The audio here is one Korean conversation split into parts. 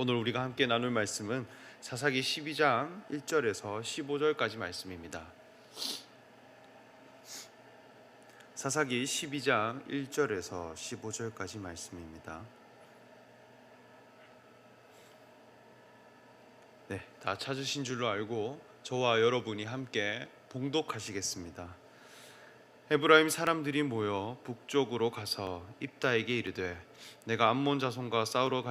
오늘 우리가 함께 나눌 말씀은 사사기 12장 1절에서 15절까지 말씀입니다. 사사기 12장 1절에서 15절까지 말씀입니다. 네, 다 찾으신 줄로 알고 저와 여러분이 함께 봉독하시겠습니다. 에브라임 사람들이 모여 북쪽으로 가서 입다에게 이르되 내가 암몬 자손과 싸우러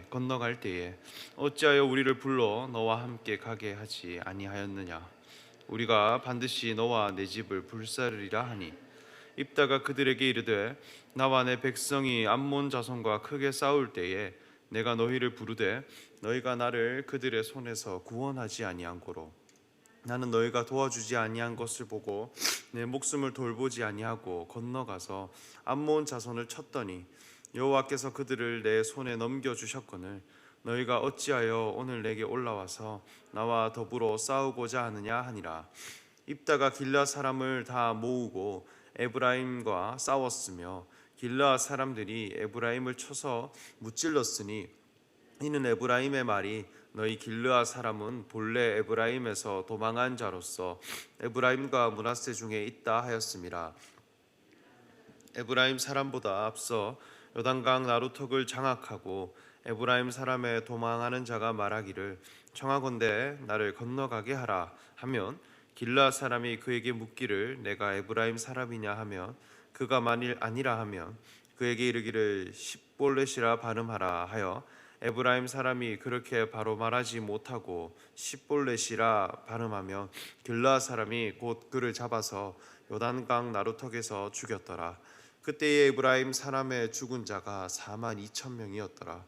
건너갈 때에 어찌하여 우리를 불러 너와 함께 가게 하지 아니하였느냐. 우리가 반드시 너와 내 집을 불사르리라 하니 입다가 그들에게 이르되 나와 내 백성이 암몬 자손과 크게 싸울 때에 내가 너희를 부르되 너희가 나를 그들의 손에서 구원하지 아니한 고로 나는 너희가 도와주지 아니한 것을 보고 내 목숨을 돌보지 아니하고 건너가서 암몬 자손을 쳤더니 여호와께서 그들을 내 손에 넘겨주셨거늘 너희가 어찌하여 오늘 내게 올라와서 나와 더불어 싸우고자 하느냐 하니라. 입다가 길르앗 사람을 다 모으고 에브라임과 싸웠으며 길르앗 사람들이 에브라임을 쳐서 무찔렀으니 이는 에브라임의 말이 너희 길르앗 사람은 본래 에브라임에서 도망한 자로서 에브라임과 므낫세 중에 있다 하였음이라. 에브라임 사람보다 앞서 요단강 나루턱을 장악하고 에브라임 사람의 도망하는 자가 말하기를 청하건대 나를 건너가게 하라 하면 길르앗 사람이 그에게 묻기를 내가 에브라임 사람이냐 하면 그가 만일 아니라 하면 그에게 이르기를 십볼렛이라 발음하라 하여 에브라임 사람이 그렇게 바로 말하지 못하고 십볼렛이라 발음하며 길르앗 사람이 곧 그를 잡아서 요단강 나루턱에서 죽였더라. 그때의 에브라임 사람의 죽은 자가 42,000명이었더라.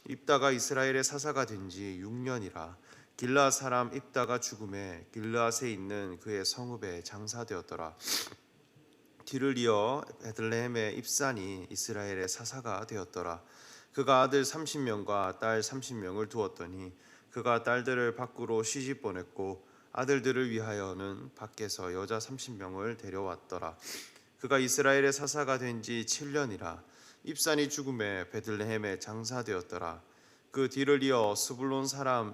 입다가 이스라엘의 사사가 된 지 6년이라. 길르앗 사람 입다가 죽음에 길르앗에 있는 그의 성읍에 장사되었더라. 뒤를 이어 베들레헴의 입산이 이스라엘의 사사가 되었더라. 그가 아들 30명과 딸 30명을 두었더니 그가 딸들을 밖으로 시집 보냈고 아들들을 위하여는 밖에서 여자 30명을 데려왔더라. 그가 이스라엘의 사사가 된 지 7년이라. 입산이 죽음에 베들레헴에 장사되었더라. 그 뒤를 이어 스불론 사람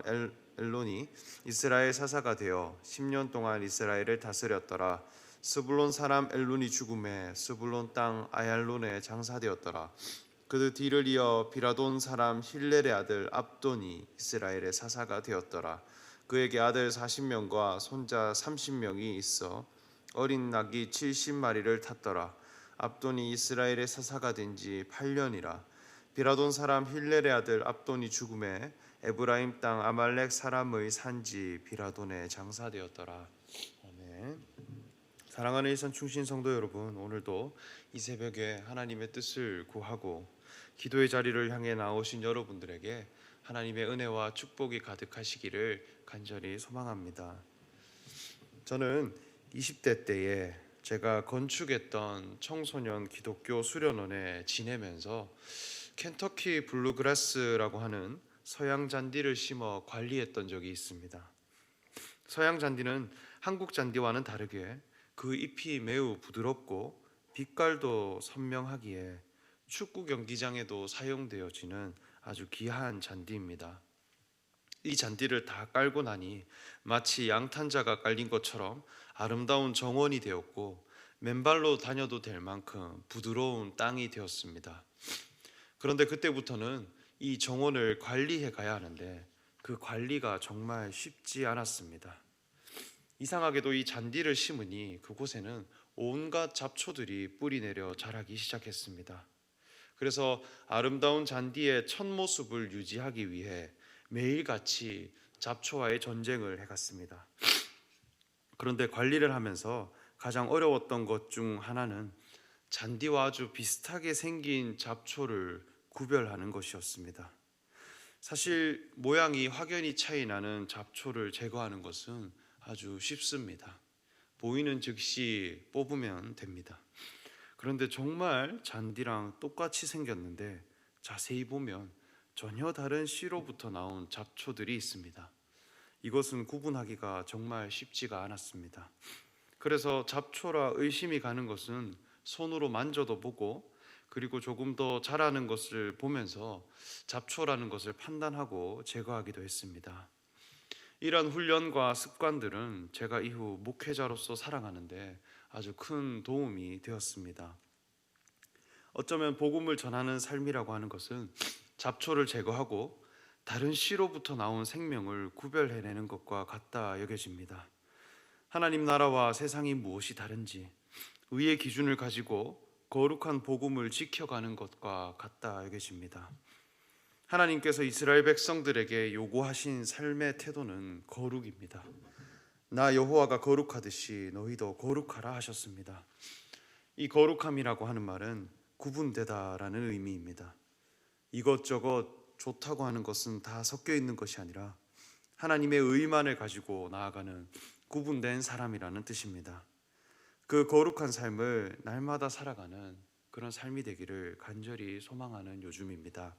엘론이 이스라엘 사사가 되어 10년 동안 이스라엘을 다스렸더라. 스불론 사람 엘론이 죽음에 스불론 땅 아얄론에 장사되었더라. 그 뒤를 이어 비라돈 사람 힐렐의 아들 압돈이 이스라엘의 사사가 되었더라. 그에게 아들 40명과 손자 30명이 있어 어린 낙이 70마리를 탔더라. 압돈이 이스라엘의 사사가 된 지 8년이라. 비라돈 사람 힐렐의 아들 압돈이 죽음에 에브라임 땅 아말렉 사람의 산지 비라돈에 장사되었더라. 아멘. 사랑하는 일산 충신 성도 여러분, 오늘도 이 새벽에 하나님의 뜻을 구하고 기도의 자리를 향해 나오신 여러분들에게 하나님의 은혜와 축복이 가득하시기를 간절히 소망합니다. 저는 20대 때에 제가 건축했던 청소년 기독교 수련원에 지내면서 켄터키 블루그라스라고 하는 서양 잔디를 심어 관리했던 적이 있습니다. 서양 잔디는 한국 잔디와는 다르게 그 잎이 매우 부드럽고 빛깔도 선명하기에 축구 경기장에도 사용되어지는 아주 귀한 잔디입니다. 이 잔디를 다 깔고 나니 마치 양탄자가 깔린 것처럼 아름다운 정원이 되었고 맨발로 다녀도 될 만큼 부드러운 땅이 되었습니다. 그런데 그때부터는 이 정원을 관리해 가야 하는데 그 관리가 정말 쉽지 않았습니다. 이상하게도 이 잔디를 심으니 그곳에는 온갖 잡초들이 뿌리내려 자라기 시작했습니다. 그래서 아름다운 잔디의 첫 모습을 유지하기 위해 매일같이 잡초와의 전쟁을 해갔습니다. 그런데 관리를 하면서 가장 어려웠던 것 중 하나는 잔디와 아주 비슷하게 생긴 잡초를 구별하는 것이었습니다. 사실 모양이 확연히 차이 나는 잡초를 제거하는 것은 아주 쉽습니다. 보이는 즉시 뽑으면 됩니다. 그런데 정말 잔디랑 똑같이 생겼는데 자세히 보면 전혀 다른 씨로부터 나온 잡초들이 있습니다. 이것은 구분하기가 정말 쉽지가 않았습니다. 그래서 잡초라 의심이 가는 것은 손으로 만져도 보고 그리고 조금 더 자라는 것을 보면서 잡초라는 것을 판단하고 제거하기도 했습니다. 이러한 훈련과 습관들은 제가 이후 목회자로서 살아가는데 아주 큰 도움이 되었습니다. 어쩌면 복음을 전하는 삶이라고 하는 것은 잡초를 제거하고 다른 씨로부터 나온 생명을 구별해내는 것과 같다 여겨집니다. 하나님 나라와 세상이 무엇이 다른지 의의 기준을 가지고 거룩한 복음을 지켜가는 것과 같다 여겨집니다. 하나님께서 이스라엘 백성들에게 요구하신 삶의 태도는 거룩입니다. 나 여호와가 거룩하듯이 너희도 거룩하라 하셨습니다. 이 거룩함이라고 하는 말은 구분되다라는 의미입니다. 이것저것 좋다고 하는 것은 다 섞여 있는 것이 아니라 하나님의 의만을 가지고 나아가는 구분된 사람이라는 뜻입니다. 그 거룩한 삶을 날마다 살아가는 그런 삶이 되기를 간절히 소망하는 요즘입니다.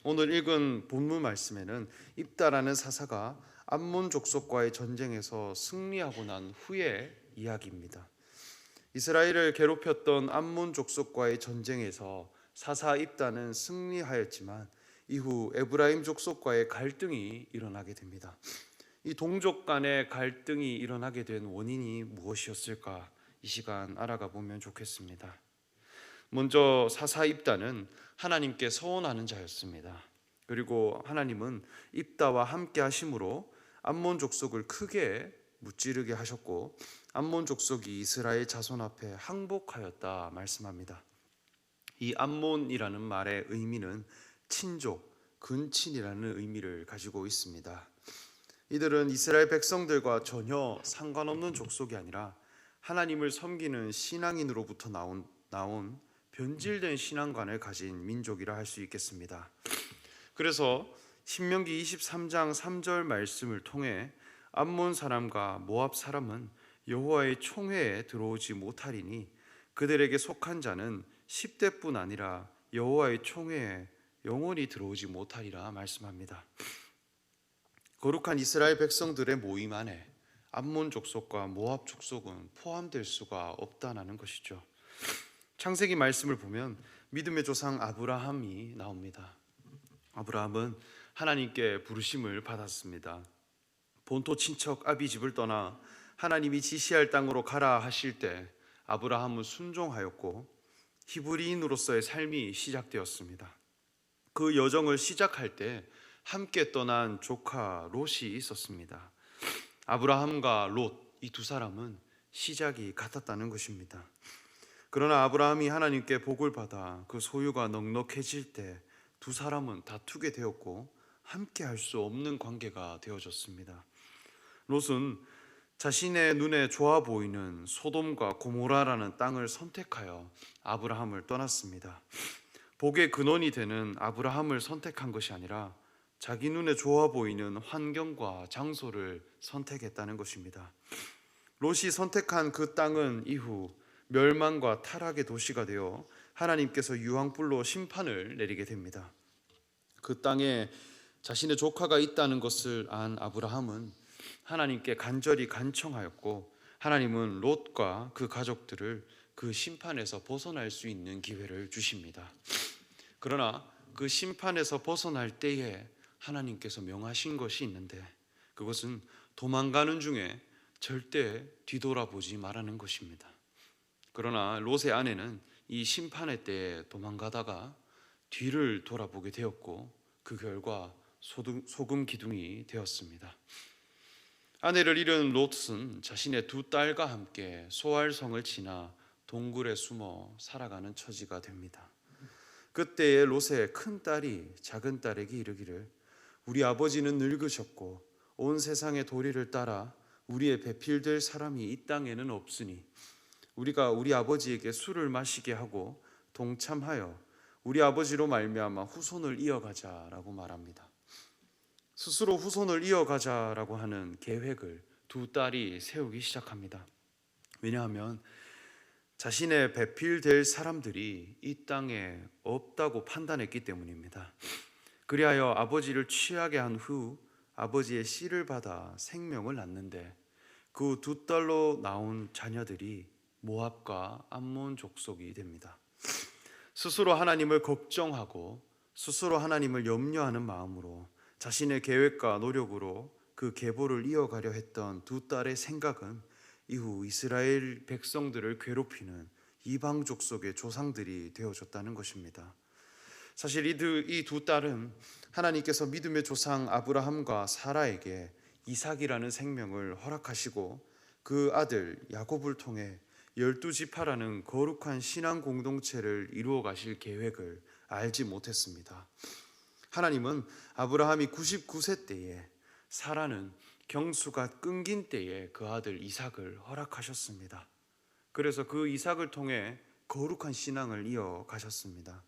오늘 읽은 본문 말씀에는 입다라는 사사가 암몬 족속과의 전쟁에서 승리하고 난 후의 이야기입니다. 이스라엘을 괴롭혔던 암몬 족속과의 전쟁에서 사사 입다는 승리하였지만 이후 에브라임 족속과의 갈등이 일어나게 됩니다. 이 동족 간의 갈등이 일어나게 된 원인이 무엇이었을까? 이 시간 알아가 보면 좋겠습니다. 먼저 사사 입다는 하나님께 서원하는 자였습니다. 그리고 하나님은 입다와 함께 하심으로 암몬 족속을 크게 무찌르게 하셨고 암몬 족속이 이스라엘 자손 앞에 항복하였다 말씀합니다. 이 암몬이라는 말의 의미는 친족, 근친이라는 의미를 가지고 있습니다. 이들은 이스라엘 백성들과 전혀 상관없는 족속이 아니라 하나님을 섬기는 신앙인으로부터 나온 변질된 신앙관을 가진 민족이라 할 수 있겠습니다. 그래서 신명기 23장 3절 말씀을 통해 암몬 사람과 모압 사람은 여호와의 총회에 들어오지 못하리니 그들에게 속한 자는 10대뿐 아니라 여호와의 총회에 영원히 들어오지 못하리라 말씀합니다. 거룩한 이스라엘 백성들의 모임 안에 암몬 족속과 모압 족속은 포함될 수가 없다는 것이죠. 창세기 말씀을 보면 믿음의 조상 아브라함이 나옵니다. 아브라함은 하나님께 부르심을 받았습니다. 본토 친척 아비집을 떠나 하나님이 지시할 땅으로 가라 하실 때 아브라함은 순종하였고 히브리인으로서의 삶이 시작되었습니다. 그 여정을 시작할 때 함께 떠난 조카 롯이 있었습니다. 아브라함과 롯, 이 두 사람은 시작이 같았다는 것입니다. 그러나 아브라함이 하나님께 복을 받아 그 소유가 넉넉해질 때 두 사람은 다투게 되었고 함께 할 수 없는 관계가 되어졌습니다. 롯은 자신의 눈에 좋아 보이는 소돔과 고모라라는 땅을 선택하여 아브라함을 떠났습니다. 복의 근원이 되는 아브라함을 선택한 것이 아니라 자기 눈에 좋아 보이는 환경과 장소를 선택했다는 것입니다. 롯이 선택한 그 땅은 이후 멸망과 타락의 도시가 되어 하나님께서 유황불로 심판을 내리게 됩니다. 그 땅에 자신의 조카가 있다는 것을 안 아브라함은 하나님께 간절히 간청하였고 하나님은 롯과 그 가족들을 그 심판에서 벗어날 수 있는 기회를 주십니다. 그러나 그 심판에서 벗어날 때에 하나님께서 명하신 것이 있는데 그것은 도망가는 중에 절대 뒤돌아보지 말라는 것입니다. 그러나 롯의 아내는 이 심판의 때에 도망가다가 뒤를 돌아보게 되었고 그 결과 소금 기둥이 되었습니다. 아내를 잃은 롯은 자신의 두 딸과 함께 소알성을 지나 동굴에 숨어 살아가는 처지가 됩니다. 그때에 롯의 큰 딸이 작은 딸에게 이르기를 우리 아버지는 늙으셨고 온 세상의 도리를 따라 우리의 배필될 사람이 이 땅에는 없으니 우리가 우리 아버지에게 술을 마시게 하고 동참하여 우리 아버지로 말미암아 후손을 이어가자라고 말합니다. 스스로 후손을 이어가자라고 하는 계획을 두 딸이 세우기 시작합니다. 왜냐하면 자신의 배필될 사람들이 이 땅에 없다고 판단했기 때문입니다. 그리하여 아버지를 취하게 한 후 아버지의 씨를 받아 생명을 낳는데 그 두 딸로 나온 자녀들이 모압과 암몬 족속이 됩니다. 스스로 하나님을 걱정하고 스스로 하나님을 염려하는 마음으로 자신의 계획과 노력으로 그 계보를 이어가려 했던 두 딸의 생각은 이후 이스라엘 백성들을 괴롭히는 이방 족속의 조상들이 되어줬다는 것입니다. 사실 이 두 딸은 하나님께서 믿음의 조상 아브라함과 사라에게 이삭이라는 생명을 허락하시고 그 아들 야곱을 통해 12지파라는 거룩한 신앙 공동체를 이루어 가실 계획을 알지 못했습니다. 하나님은 아브라함이 99세 때에, 사라는 경수가 끊긴 때에 그 아들 이삭을 허락하셨습니다. 그래서 그 이삭을 통해 거룩한 신앙을 이어가셨습니다.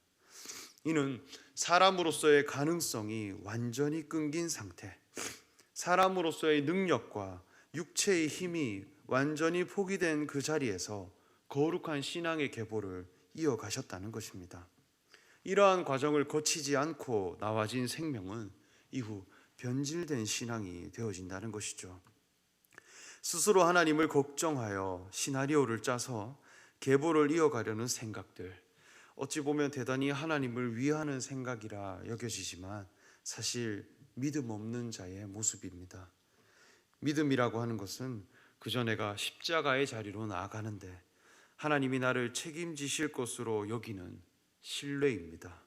이는 사람으로서의 가능성이 완전히 끊긴 상태, 사람으로서의 능력과 육체의 힘이 완전히 포기된 그 자리에서 거룩한 신앙의 계보를 이어가셨다는 것입니다. 이러한 과정을 거치지 않고 나와진 생명은 이후 변질된 신앙이 되어진다는 것이죠. 스스로 하나님을 걱정하여 시나리오를 짜서 계보를 이어가려는 생각들, 어찌 보면 대단히 하나님을 위하는 생각이라 여겨지지만 사실 믿음 없는 자의 모습입니다. 믿음이라고 하는 것은 그저 내가 십자가의 자리로 나아가는데 하나님이 나를 책임지실 것으로 여기는 신뢰입니다.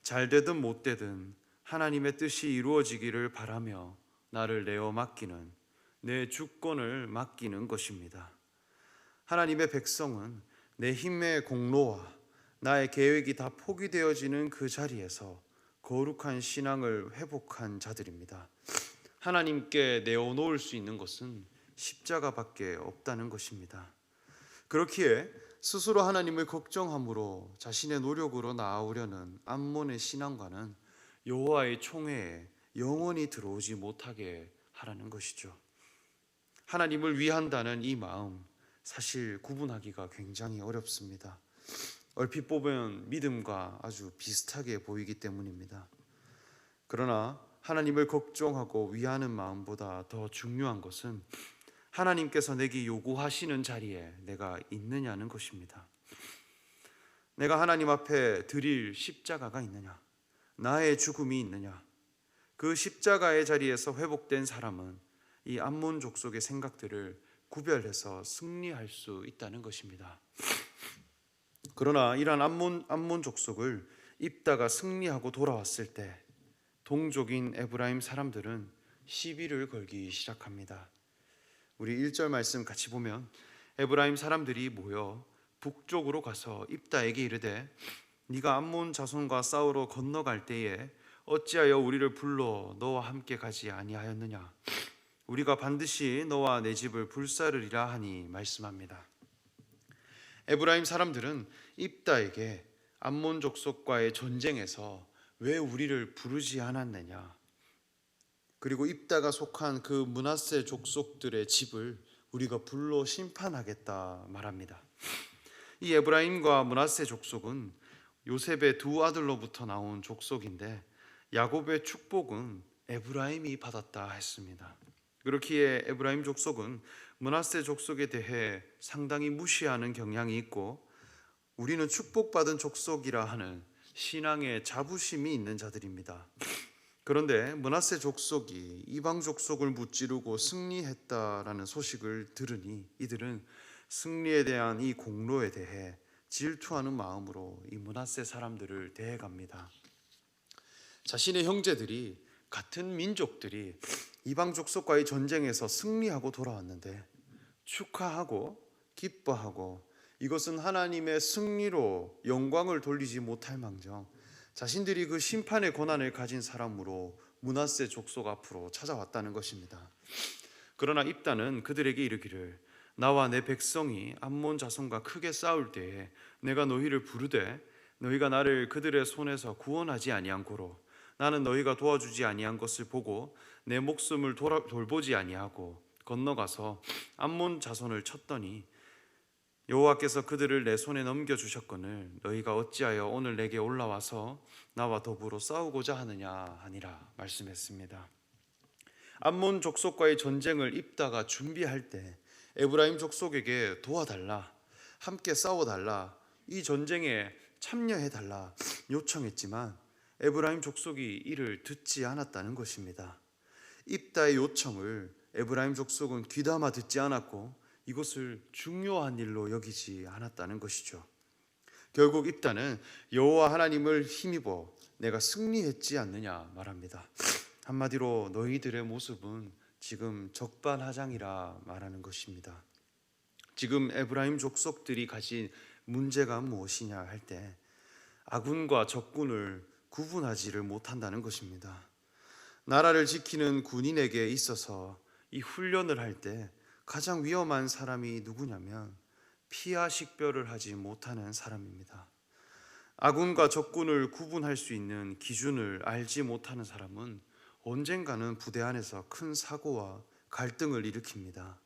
잘 되든 못 되든 하나님의 뜻이 이루어지기를 바라며 나를 내어 맡기는, 내 주권을 맡기는 것입니다. 하나님의 백성은 내 힘의 공로와 나의 계획이 다 포기되어지는 그 자리에서 거룩한 신앙을 회복한 자들입니다. 하나님께 내어놓을 수 있는 것은 십자가밖에 없다는 것입니다. 그렇기에 스스로 하나님을 걱정함으로 자신의 노력으로 나아오려는 암몬의 신앙과는 여호와의 총회에 영원히 들어오지 못하게 하라는 것이죠. 하나님을 위한다는 이 마음, 사실 구분하기가 굉장히 어렵습니다. 얼핏 보면 믿음과 아주 비슷하게 보이기 때문입니다. 그러나 하나님을 걱정하고 위하는 마음보다 더 중요한 것은 하나님께서 내게 요구하시는 자리에 내가 있느냐는 것입니다. 내가 하나님 앞에 드릴 십자가가 있느냐, 나의 죽음이 있느냐, 그 십자가의 자리에서 회복된 사람은 이 암몬 족속의 생각들을 구별해서 승리할 수 있다는 것입니다. 그러나 이러한 암몬 족속을 입다가 승리하고 돌아왔을 때 동족인 에브라임 사람들은 시비를 걸기 시작합니다. 우리 1절 말씀 같이 보면 에브라임 사람들이 모여 북쪽으로 가서 입다에게 이르되 네가 암몬 자손과 싸우러 건너갈 때에 어찌하여 우리를 불러 너와 함께 가지 아니하였느냐, 우리가 반드시 너와 내 집을 불사르리라 하니 말씀합니다. 에브라임 사람들은 입다에게 암몬 족속과의 전쟁에서 왜 우리를 부르지 않았느냐, 그리고 입다가 속한 그 므낫세 족속들의 집을 우리가 불러 심판하겠다 말합니다. 이 에브라임과 므낫세 족속은 요셉의 두 아들로부터 나온 족속인데 야곱의 축복은 에브라임이 받았다 했습니다. 그렇기에 에브라임 족속은 므낫세 족속에 대해 상당히 무시하는 경향이 있고 우리는 축복받은 족속이라 하는 신앙의 자부심이 있는 자들입니다. 그런데 므낫세 족속이 이방 족속을 무찌르고 승리했다라는 소식을 들으니 이들은 승리에 대한 이 공로에 대해 질투하는 마음으로 이 므낫세 사람들을 대해갑니다. 자신의 형제들이, 같은 민족들이 이방 족속과의 전쟁에서 승리하고 돌아왔는데 축하하고 기뻐하고 이것은 하나님의 승리로 영광을 돌리지 못할 망정 자신들이 그 심판의 권한을 가진 사람으로 므낫세 족속 앞으로 찾아왔다는 것입니다. 그러나 입다는 그들에게 이르기를 나와 내 백성이 암몬 자손과 크게 싸울 때에 내가 너희를 부르되 너희가 나를 그들의 손에서 구원하지 아니한 고로 나는 너희가 도와주지 아니한 것을 보고 내 목숨을 돌보지 아니하고 건너가서 암몬 자손을 쳤더니 여호와께서 그들을 내 손에 넘겨주셨거늘 너희가 어찌하여 오늘 내게 올라와서 나와 더불어 싸우고자 하느냐 하니라 말씀했습니다. 암몬 족속과의 전쟁을 입다가 준비할 때 에브라임 족속에게 도와달라, 함께 싸워달라, 이 전쟁에 참여해 달라 요청했지만 에브라임 족속이 이를 듣지 않았다는 것입니다. 입다의 요청을 에브라임 족속은 귀담아 듣지 않았고 이것을 중요한 일로 여기지 않았다는 것이죠. 결국 입다는 여호와 하나님을 힘입어 내가 승리했지 않느냐 말합니다. 한마디로 너희들의 모습은 지금 적반하장이라 말하는 것입니다. 지금 에브라임 족속들이 가진 문제가 무엇이냐 할 때 아군과 적군을 구분하지를 못한다는 것입니다. 나라를 지키는 군인에게 있어서 이 훈련을 할 때 가장 위험한 사람이 누구냐면 피하 식별을 하지 못하는 사람입니다. 아군과 적군을 구분할 수 있는 기준을 알지 못하는 사람은 언젠가는 부대 안에서 큰 사고와 갈등을 일으킵니다.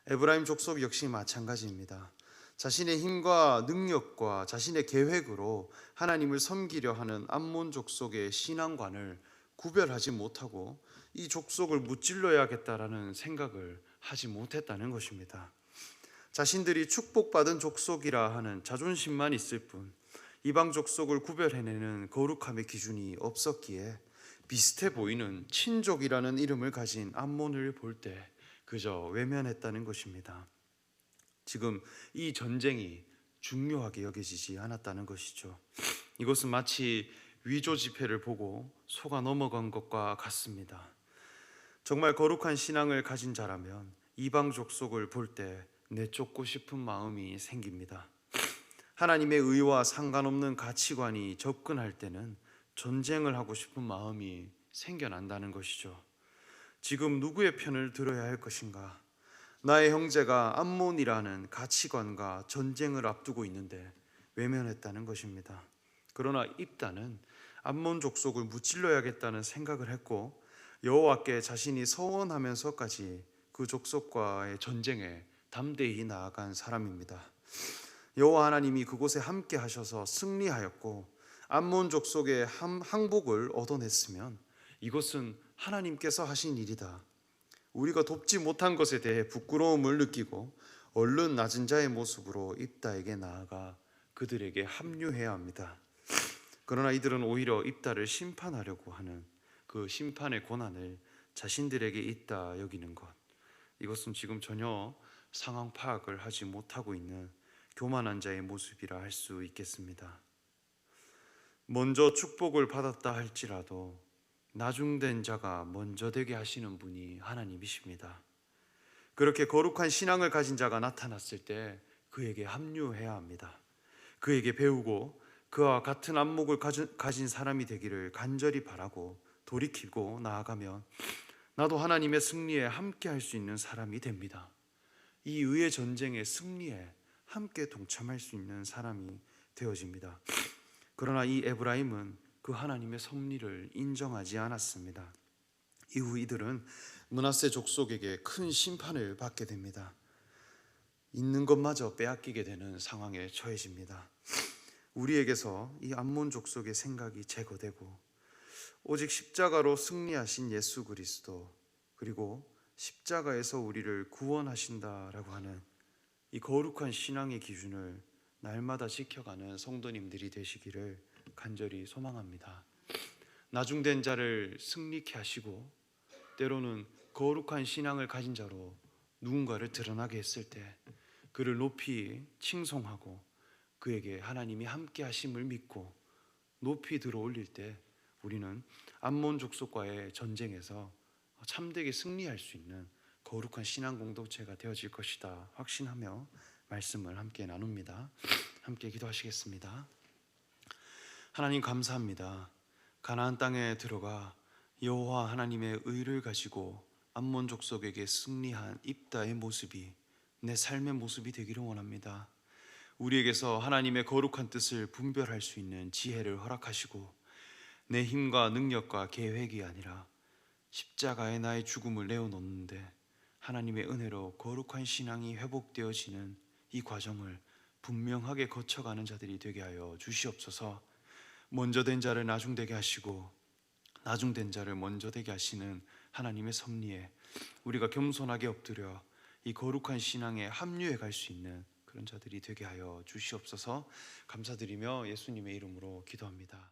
에브라임 족속 역시 마찬가지입니다. 자신의 힘과 능력과 자신의 계획으로 하나님을 섬기려 하는 암몬 족속의 신앙관을 구별하지 못하고 이 족속을 무찔러야겠다라는 생각을 하지 못했다는 것입니다. 자신들이 축복받은 족속이라 하는 자존심만 있을 뿐 이방 족속을 구별해내는 거룩함의 기준이 없었기에 비슷해 보이는 친족이라는 이름을 가진 암몬을 볼 때 그저 외면했다는 것입니다. 지금 이 전쟁이 중요하게 여겨지지 않았다는 것이죠. 이것은 마치 위조 지폐를 보고 속아 넘어간 것과 같습니다. 정말 거룩한 신앙을 가진 자라면 이방 족속을 볼 때 내쫓고 싶은 마음이 생깁니다. 하나님의 의와 상관없는 가치관이 접근할 때는 전쟁을 하고 싶은 마음이 생겨난다는 것이죠. 지금 누구의 편을 들어야 할 것인가? 나의 형제가 암몬이라는 가치관과 전쟁을 앞두고 있는데 외면했다는 것입니다. 그러나 입다는 암몬 족속을 무찔러야겠다는 생각을 했고 여호와께 자신이 서원하면서까지 그 족속과의 전쟁에 담대히 나아간 사람입니다. 여호와 하나님이 그곳에 함께 하셔서 승리하였고 암몬 족속의 항복을 얻어냈으면 이것은 하나님께서 하신 일이다. 우리가 돕지 못한 것에 대해 부끄러움을 느끼고 얼른 낮은 자의 모습으로 입다에게 나아가 그들에게 합류해야 합니다. 그러나 이들은 오히려 입다를 심판하려고 하는 그 심판의 고난을 자신들에게 있다 여기는 것, 이것은 지금 전혀 상황 파악을 하지 못하고 있는 교만한 자의 모습이라 할 수 있겠습니다. 먼저 축복을 받았다 할지라도 나중된 자가 먼저 되게 하시는 분이 하나님이십니다. 그렇게 거룩한 신앙을 가진 자가 나타났을 때 그에게 합류해야 합니다. 그에게 배우고 그와 같은 안목을 가진 사람이 되기를 간절히 바라고 돌이키고 나아가면 나도 하나님의 승리에 함께 할 수 있는 사람이 됩니다. 이 의의 전쟁의 승리에 함께 동참할 수 있는 사람이 되어집니다. 그러나 이 에브라임은 그 하나님의 섭리를 인정하지 않았습니다. 이후 이들은 므낫세 족속에게 큰 심판을 받게 됩니다. 있는 것마저 빼앗기게 되는 상황에 처해집니다. 우리에게서 이 암몬 족속의 생각이 제거되고 오직 십자가로 승리하신 예수 그리스도, 그리고 십자가에서 우리를 구원하신다라고 하는 이 거룩한 신앙의 기준을 날마다 지켜가는 성도님들이 되시기를 간절히 소망합니다. 나중된 자를 승리케 하시고 때로는 거룩한 신앙을 가진 자로 누군가를 드러나게 했을 때 그를 높이 칭송하고 그에게 하나님이 함께 하심을 믿고 높이 들어 올릴 때 우리는 암몬 족속과의 전쟁에서 참되게 승리할 수 있는 거룩한 신앙 공동체가 되어질 것이다 확신하며 말씀을 함께 나눕니다. 함께 기도하시겠습니다. 하나님 감사합니다. 가나안 땅에 들어가 여호와 하나님의 의를 가지고 암몬 족속에게 승리한 입다의 모습이 내 삶의 모습이 되기를 원합니다. 우리에게서 하나님의 거룩한 뜻을 분별할 수 있는 지혜를 허락하시고 내 힘과 능력과 계획이 아니라 십자가에 나의 죽음을 내어놓는데 하나님의 은혜로 거룩한 신앙이 회복되어지는 이 과정을 분명하게 거쳐가는 자들이 되게 하여 주시옵소서. 먼저 된 자를 나중되게 하시고 나중된 자를 먼저 되게 하시는 하나님의 섭리에 우리가 겸손하게 엎드려 이 거룩한 신앙에 합류해 갈 수 있는 그런 자들이 되게 하여 주시옵소서. 감사드리며 예수님의 이름으로 기도합니다.